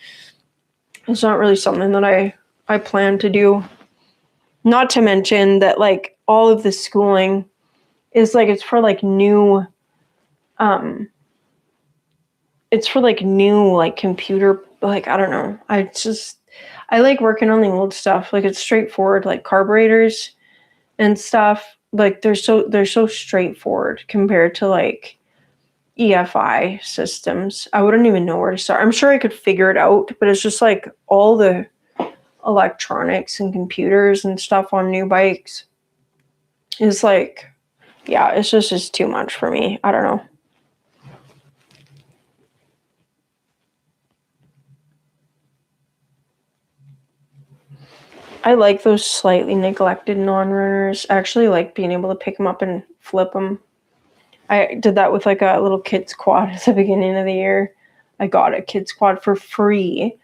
it's not really something that I plan to do. Not to mention that like all of the schooling is like it's for like new like computer, like I don't know. I like working on the old stuff. Like it's straightforward, like carburetors and stuff. Like they're so straightforward compared to like EFI systems. I wouldn't even know where to start. I'm sure I could figure it out, but it's just like all the electronics and computers and stuff on new bikes is like, yeah, it's just too much for me. I don't know. I like those slightly neglected non-runners. I actually like being able to pick them up and flip them. I did that with like a little kids quad at the beginning of the year. I got a kids quad for free,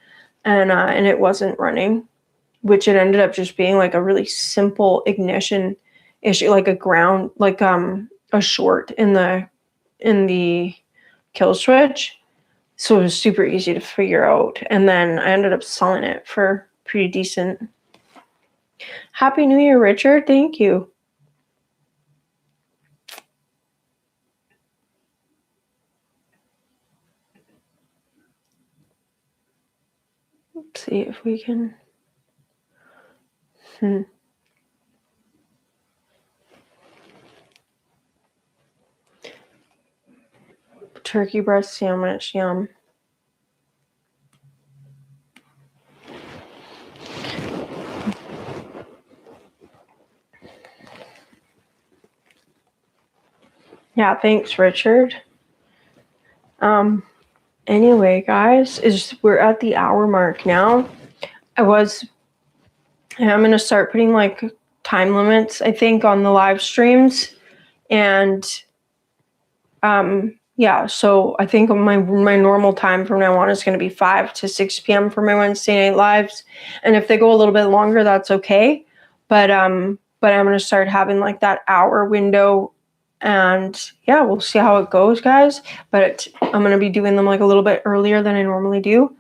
and it wasn't running, which it ended up just being like a really simple ignition issue, like a ground, like a short in the kill switch. So it was super easy to figure out. And then I ended up selling it for pretty decent. Happy New Year, Richard. Thank you. Let's see if we can. Turkey breast sandwich, yum. Yeah, thanks, Richard. Anyway, guys, we're at the hour mark now. I'm gonna start putting like time limits, I think, on the live streams. And yeah, so I think my normal time from now on is going to be 5 to 6 p.m. for my Wednesday night lives. And if they go a little bit longer, that's okay. But I'm going to start having like that hour window, and yeah, we'll see how it goes, guys. But I'm going to be doing them like a little bit earlier than I normally do.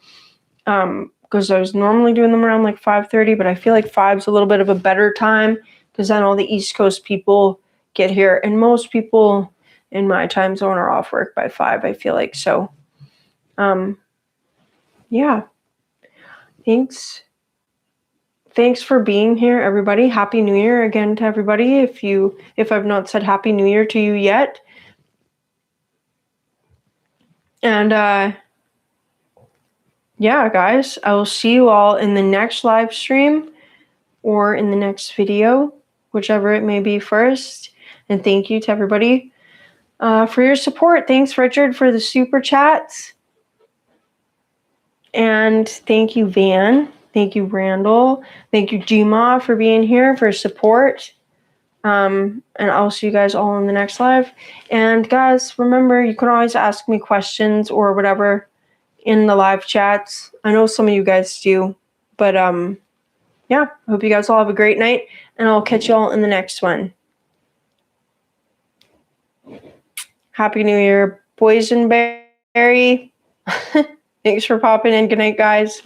Because I was normally doing them around like 5:30, but I feel like 5 is a little bit of a better time because then all the East Coast people get here, and most people in my time zone are off work by 5, I feel like. So yeah, thanks for being here, everybody. Happy New Year again to everybody. If I've not said Happy New Year to you yet. And yeah, guys, I will see you all in the next live stream or in the next video, whichever it may be first. And thank you to everybody for your support. Thanks, Richard, for the super chats. And thank you, Van. Thank you, Randall. Thank you, Gma, for being here, for support. And I'll see you guys all in the next live. And guys, remember, you can always ask me questions or whatever in the live chats. I know some of you guys do. But yeah, I hope you guys all have a great night. And I'll catch you all in the next one. Happy New Year, boysenberry. Thanks for popping in. Good night, guys.